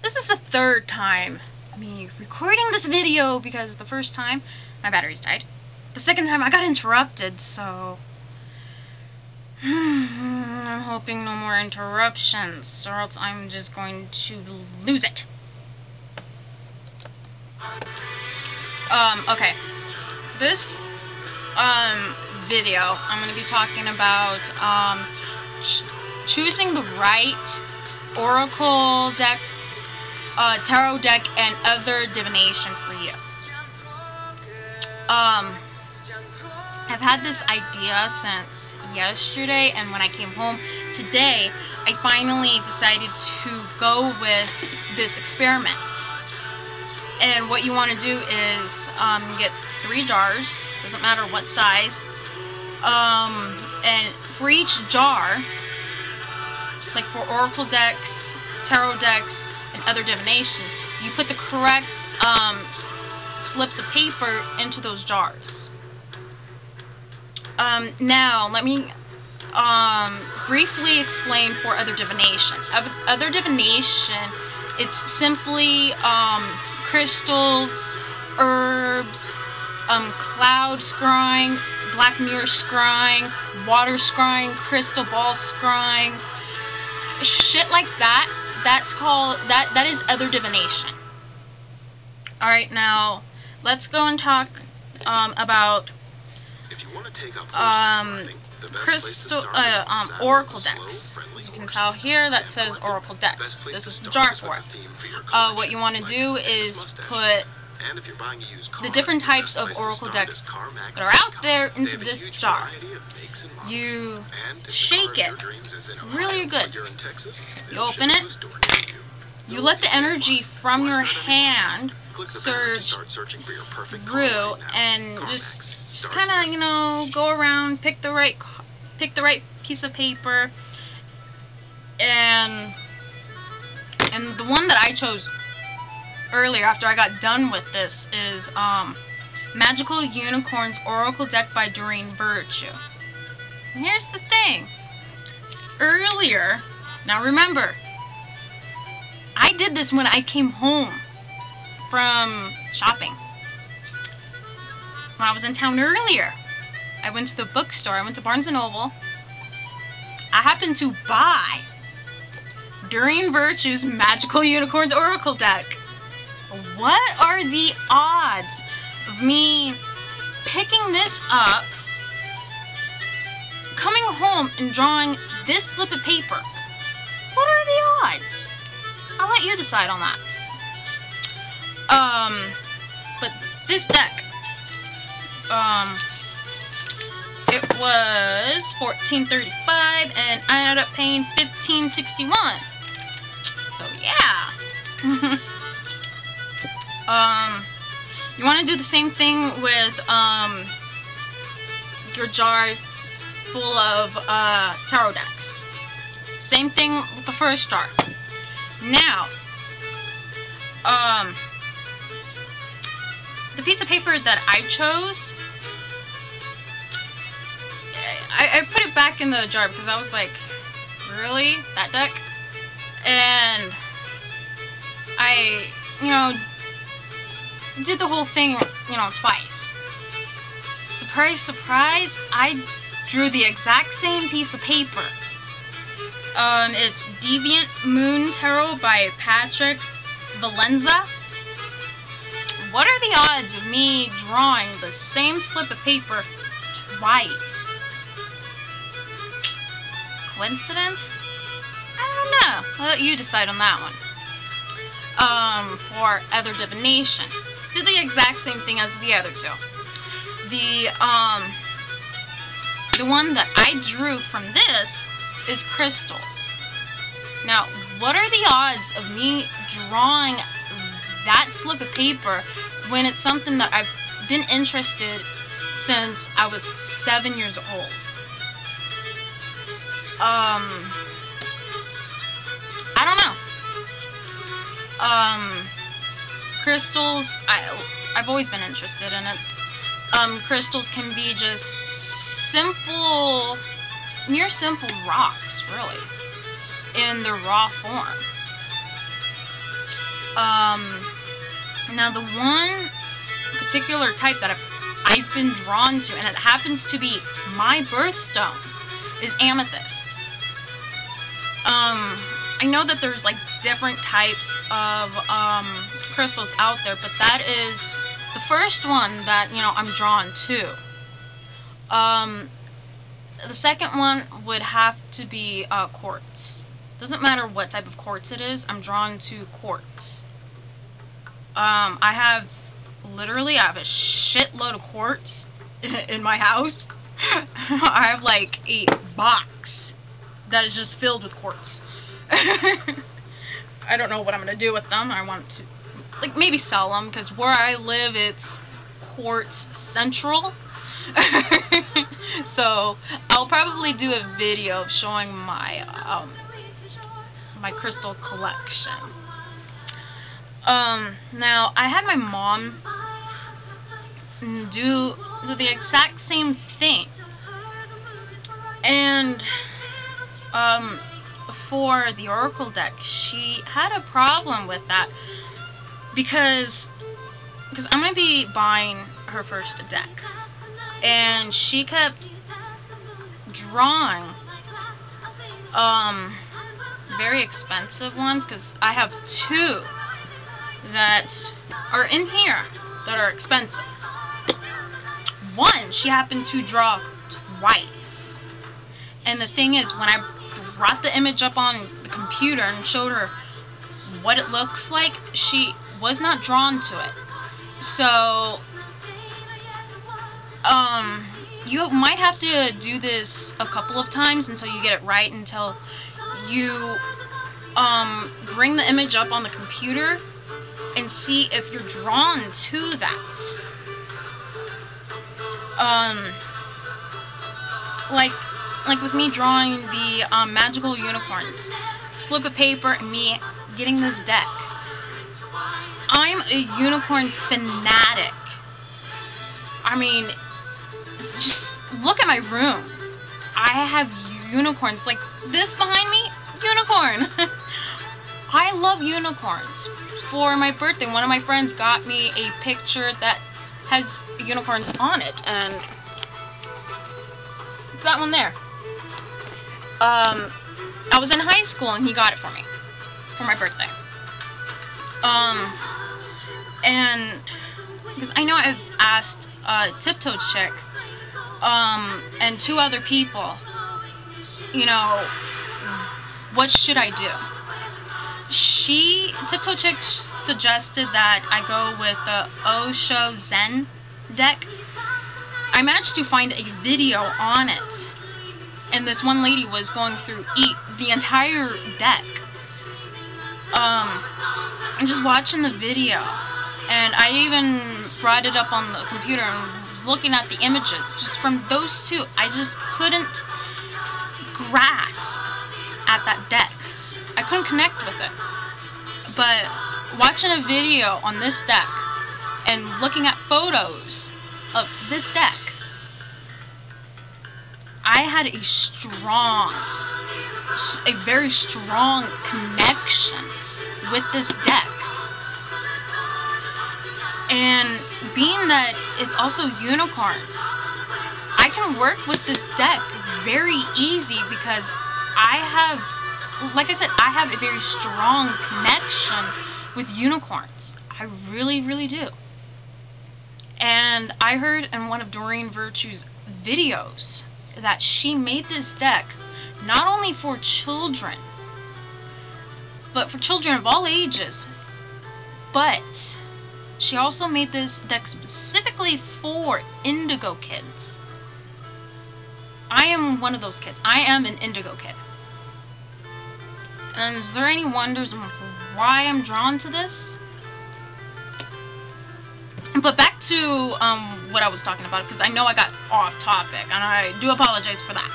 This is the third time me recording this video because the first time my batteries died. The second time I got interrupted, so I'm hoping no more interruptions, or else I'm just going to lose it. Okay. This video I'm going to be talking about choosing the right oracle deck, tarot deck, and other divination for you. I've had this idea since yesterday, and when I came home today, I finally decided to go with this experiment. And what you want to do is get 3 jars, doesn't matter what size, and for each jar, like for oracle decks, tarot decks, and other divinations, you put the correct slips of paper into those jars. Now, let me briefly explain for other divination. Other divination, it's simply crystals, herbs, cloud scrying, black mirror scrying, water scrying, crystal ball scrying, shit like that. That's called, that is other divination. Alright, now let's go and talk about crystal oracle decks. You can tell here that says oracle decks. This is the jar for it. What you want to do is put the different types of oracle decks that are out there into this jar. You shake it really good. You open it. You let the energy from your hand surge through, and just kind of, you know, go around, pick the right piece of paper, and the one that I chose earlier after I got done with this is Magical Unicorns Oracle Deck by Doreen Virtue. And here's the thing. Earlier, now remember, I did this when I came home from shopping. When I was in town earlier, I went to the bookstore. I went to Barnes & Noble. I happened to buy Doreen Virtue's Magical Unicorns Oracle Deck. What are the odds of me picking this up, coming home, and drawing this slip of paper? What are the odds? I'll let you decide on that. But this deck, it was $14.35, and I ended up paying $15.61. So yeah. You want to do the same thing with your jars full of tarot decks. Same thing with the first jar. Now, the piece of paper that I chose, I put it back in the jar because I was like, really? That deck? And I, you know, did the whole thing, you know, twice. Surprise, surprise, I drew the exact same piece of paper. It's Deviant Moon Tarot by Patrick Valenza. What are the odds of me drawing the same slip of paper twice? Coincidence? I don't know. I'll let you decide on that one. For other divination, did the exact same thing as the other two. The one that I drew from this is crystals. Now, what are the odds of me drawing that slip of paper when it's something that I've been interested since I was 7 years old? I don't know. Crystals, I've always been interested in it. Crystals can be just simple, near simple rocks, really, in the raw form. Now the one particular type that I've been drawn to, and it happens to be my birthstone, is amethyst. I know that there's like different types of crystals out there, but that is the first one that, you know, I'm drawn to. The second one would have to be quartz. Doesn't matter what type of quartz it is, I'm drawn to quartz. I have a shitload of quartz in my house. I have like a box that is just filled with quartz. I don't know what I'm going to do with them. I want to, like, maybe sell them, because where I live, it's quartz central. So I'll probably do a video of showing my my crystal collection. Now I had my mom do the exact same thing, and for the oracle deck, she had a problem with that because I'm going to be buying her first deck, and she kept drawing very expensive ones, because I have two that are in here that are expensive. One, she happened to draw twice, and the thing is, when I brought the image up on the computer and showed her what it looks like, she was not drawn to it. So you might have to do this a couple of times until you get it right, until you bring the image up on the computer and see if you're drawn to that. Like with me drawing the magical unicorns, slip of paper, and me getting this deck. I'm a unicorn fanatic. I mean, just look at my room. I have unicorns. Like this behind me, unicorn. I love unicorns. For my birthday, one of my friends got me a picture that has unicorns on it, and it's that one there. I was in high school and he got it for me for my birthday. And because I know I've asked Tiptoe Chick and two other people, you know, what should I do? Tiptoe Chick suggested that I go with the Osho Zen deck. I managed to find a video on it, and this one lady was going through the entire deck. I'm just watching the video, and I even brought it up on the computer and was looking at the images. Just from those two, I just couldn't grasp at that deck. I couldn't connect with it. But watching a video on this deck and looking at photos of this deck, I had a very strong connection with this deck. And being that it's also unicorns, I can work with this deck very easy because I have, like I said, I have a very strong connection with unicorns. I really, really do. And I heard in one of Doreen Virtue's videos that she made this deck not only for children, but for children of all ages, but she also made this deck specifically for indigo kids. I am one of those kids. I am an indigo kid. And is there any wonders why I'm drawn to this? But back to what I was talking about, because I know I got off topic, and I do apologize for that.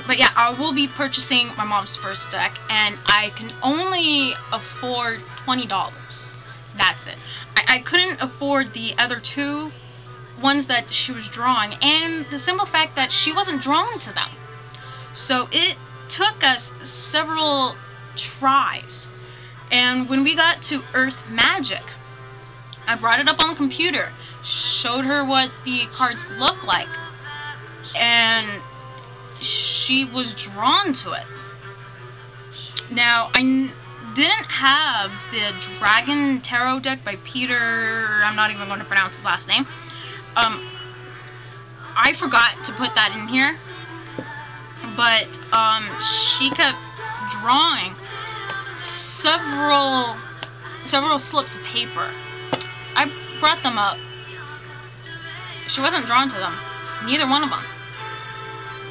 But yeah, I will be purchasing my mom's first deck, and I can only afford $20. That's it. I couldn't afford the other two ones that she was drawing, and the simple fact that she wasn't drawn to them. So it took us several tries. And when we got to Earth Magic, I brought it up on the computer, showed her what the cards look like, and she was drawn to it. Now, I didn't have the Dragon Tarot deck by Peter, I'm not even going to pronounce his last name. I forgot to put that in here, but she kept drawing several slips of paper. I brought them up. She wasn't drawn to them, neither one of them.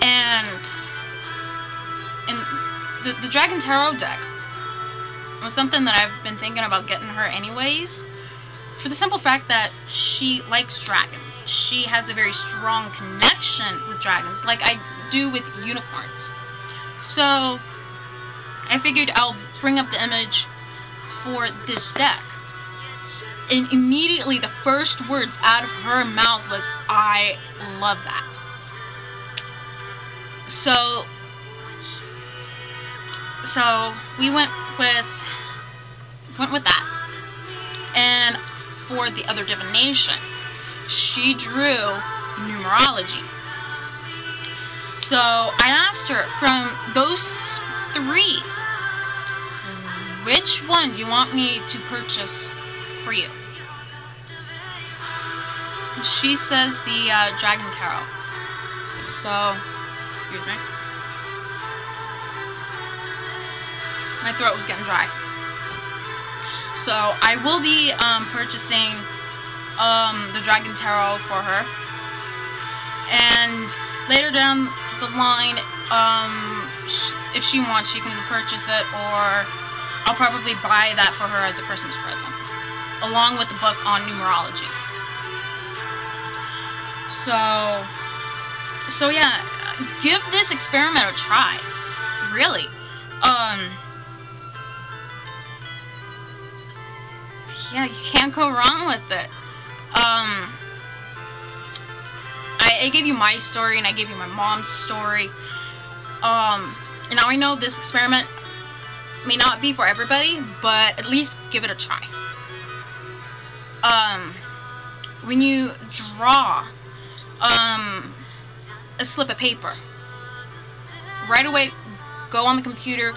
And the Dragon Tarot deck was something that I've been thinking about getting her anyways, for the simple fact that she likes dragons. She has a very strong connection with dragons, like I do with unicorns. So I figured I'll bring up the image for this deck. And immediately the first words out of her mouth was, "I love that." So we went with that. And for the other divination, she drew numerology. So I asked her, from those three, which one do you want me to purchase for you? She says the Dragon Tarot. So, excuse me. My throat was getting dry. So I will be purchasing the Dragon Tarot for her, and later down the line, if she wants, she can purchase it, or I'll probably buy that for her as a Christmas present, along with the book on numerology. So yeah, give this experiment a try. Really. Yeah, you can't go wrong with it. I gave you my story, and I gave you my mom's story. And now I know this experiment may not be for everybody, but at least give it a try. When you draw a slip of paper, right away go on the computer,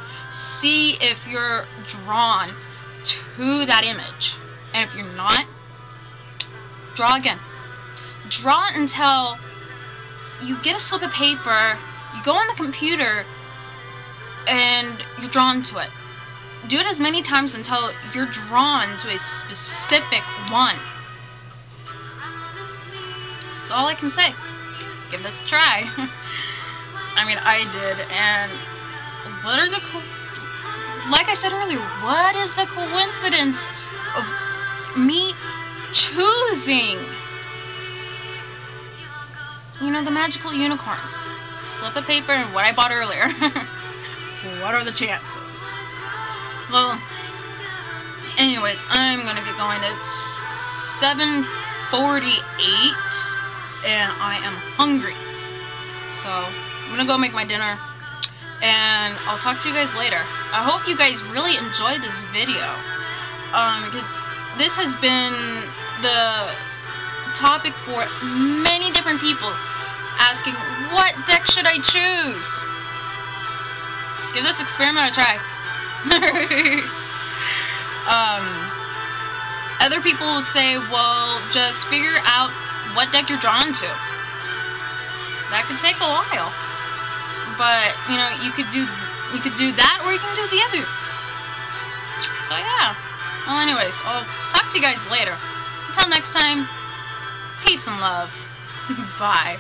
see if you're drawn to that image. And if you're not, draw again. Draw until you get a slip of paper, you go on the computer, and you're drawn to it. Do it as many times until you're drawn to a specific one. That's all I can say. Give this a try. I mean, I did, and like I said earlier, what is the coincidence of me choosing, the magical unicorn, slip of paper, and what I bought earlier? What are the chances? Well, anyways, I'm gonna get going. It's 7:48, and I am hungry. So I'm gonna go make my dinner, and I'll talk to you guys later. I hope you guys really enjoyed this video, because this has been the topic for many different people, asking, what deck should I choose? Give this experiment a try. Other people will say, well, just figure out what deck you're drawn to. That could take a while, but you could do that, or you can do the other. So yeah. Well, anyways, I'll talk to you guys later. Until next time, peace and love. Bye.